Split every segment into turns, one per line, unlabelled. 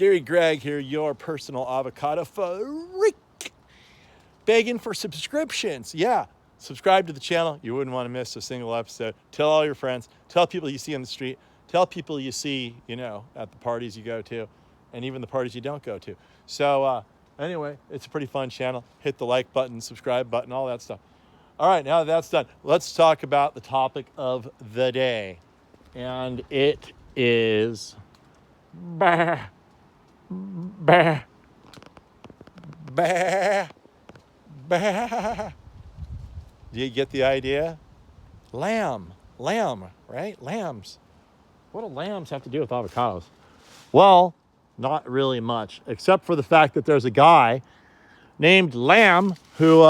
Scary Greg here, your personal avocado freak. Begging for subscriptions. Yeah, subscribe to the channel. You wouldn't want to miss a single episode. Tell all your friends. Tell people you see on the street. Tell people you see, at the parties you go to, and even the parties you don't go to. So anyway, it's a pretty fun channel. Hit the like button, subscribe button, all that stuff. All right, now that that's done, let's talk about the topic of the day. And it is bah, bah, bah, bah. Do you get the idea? Lamb, right? Lambs. What do lambs have to do with avocados? Well, not really much, except for the fact that there's a guy named Lamb who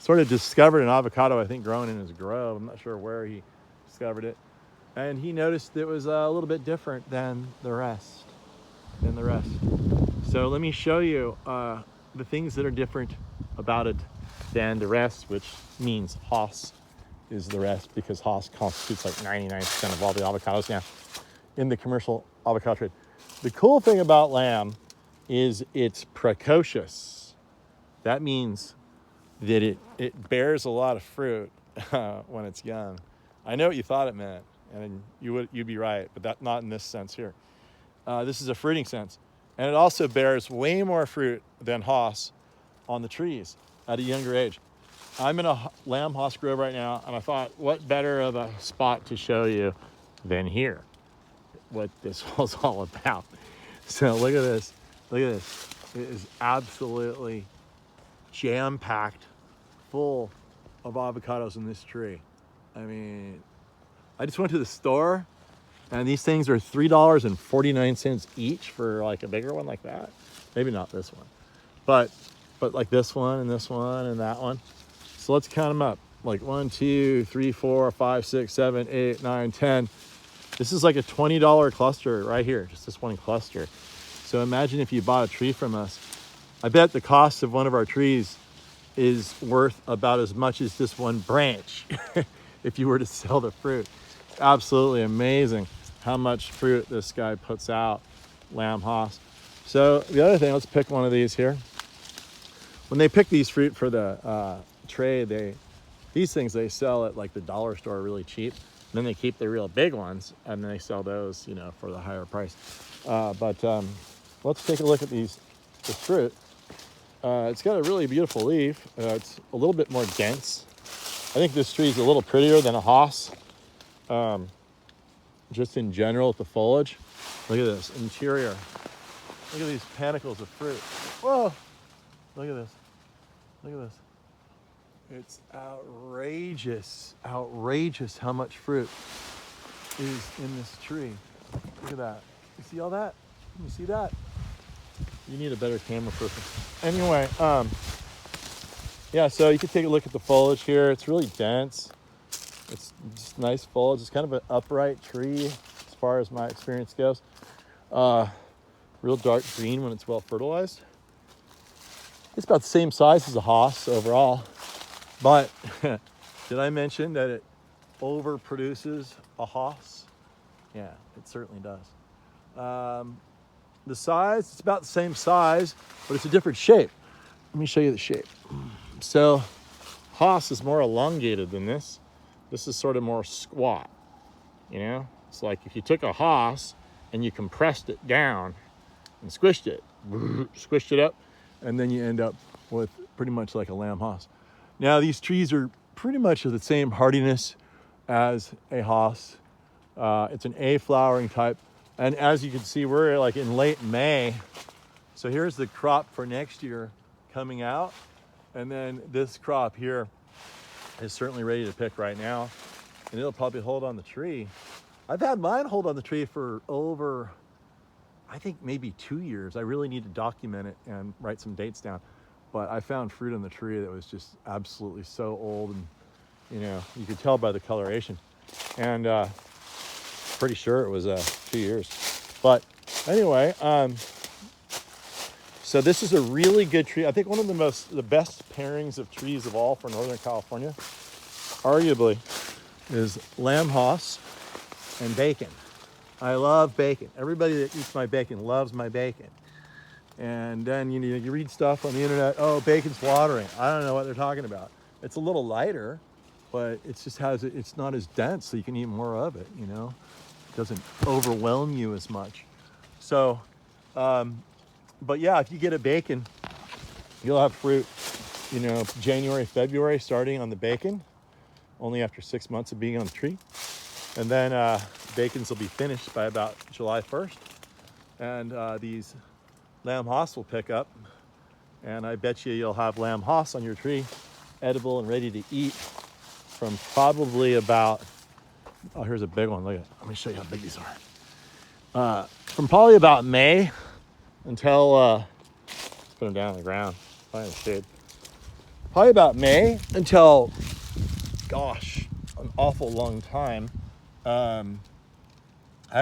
sort of discovered an avocado, I think, growing in his grove. I'm not sure where he discovered it. And he noticed it was a little bit different than the rest. So let me show you the things that are different about it than the rest, which means Hass is the rest, because Hass constitutes like 99% of all the avocados now in the commercial avocado trade. The cool thing about lamb is it's precocious. That means that it bears a lot of fruit when it's young. I know what you thought it meant, and you'd be right, but not in this sense here. This is a fruiting sense. And it also bears way more fruit than Hass on the trees at a younger age. I'm in a lamb Hass grove right now, and I thought, what better of a spot to show you than here, what this was all about. So look at this. It is absolutely jam-packed full of avocados in this tree. I mean, I just went to the store, and these things are $3.49 each for like a bigger one like that. Maybe not this one, but like this one and this one and that one. So let's count them up. Like 1, 2, 3, 4, 5, 6, 7, 8, 9, 10. This is like a $20 cluster right here, just this one cluster. So imagine if you bought a tree from us. I bet the cost of one of our trees is worth about as much as this one branch if you were to sell the fruit. Absolutely amazing how much fruit this guy puts out, lamb Hass. So the other thing, let's pick one of these here. When they pick these fruit for the trade, these things they sell at like the dollar store really cheap. And then they keep the real big ones, and then they sell those, for the higher price. But let's take a look at this fruit. It's got a really beautiful leaf. It's a little bit more dense. I think this tree is a little prettier than a Hass. Just in general with the foliage. Look at this interior. Look at these panicles of fruit. Whoa! Look at this. It's outrageous how much fruit is in this tree. Look at that. You see all that? Can you see that? You need a better camera person. Anyway, yeah, so you can take a look at the foliage here. It's really dense. It's just nice foliage. It's kind of an upright tree as far as my experience goes. Real dark green when it's well fertilized. It's about the same size as a Hass overall. But did I mention that it overproduces a Hass? Yeah, it certainly does. The size, it's about the same size, but it's a different shape. Let me show you the shape. So Hass is more elongated than this. This is sort of more squat, It's like if you took a Hass and you compressed it down and squished it up, and then you end up with pretty much like a lamb Hass. Now, these trees are pretty much of the same hardiness as a Hass. It's an A flowering type. And as you can see, we're like in late May. So here's the crop for next year coming out. And then this crop here is certainly ready to pick right now. And it'll probably hold on the tree. I've had mine hold on the tree for over, I think maybe 2 years. I really need to document it and write some dates down. But I found fruit on the tree that was just absolutely so old, and you could tell by the coloration. And pretty sure it was 2 years. But anyway, so this is a really good tree. I think one of the best pairings of trees of all for Northern California, arguably, is lamb Hass and bacon. I love bacon. Everybody that eats my bacon loves my bacon. And then you read stuff on the internet. Oh, bacon's watering. I don't know what they're talking about. It's a little lighter, but it's just it's not as dense, so you can eat more of it. You know, it doesn't overwhelm you as much. So, but yeah, if you get a bacon, you'll have fruit. You know, January, February, starting on the bacon, only after 6 months of being on the tree. And then bacons will be finished by about July 1st. And these lamb hoss will pick up. And I bet you'll have lamb hoss on your tree, edible and ready to eat from probably about, oh, here's a big one. Look at it. Let me show you how big these are. From probably about May until, let's put them down on the ground, find the shade. Probably about May until, gosh, an awful long time. I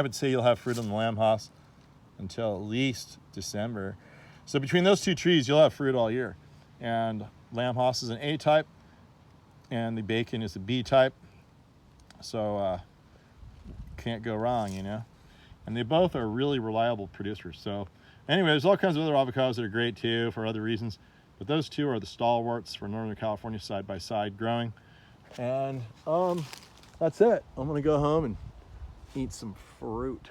would say you'll have fruit on the lamb hoss until at least December. So between those two trees, you'll have fruit all year. And lamb hoss is an A type, and the bacon is a B type. So can't go wrong, you know. And they both are really reliable producers. So anyway, there's all kinds of other avocados that are great too for other reasons. But those two are the stalwarts for Northern California side by side growing. And that's it. I'm gonna go home and eat some fruit.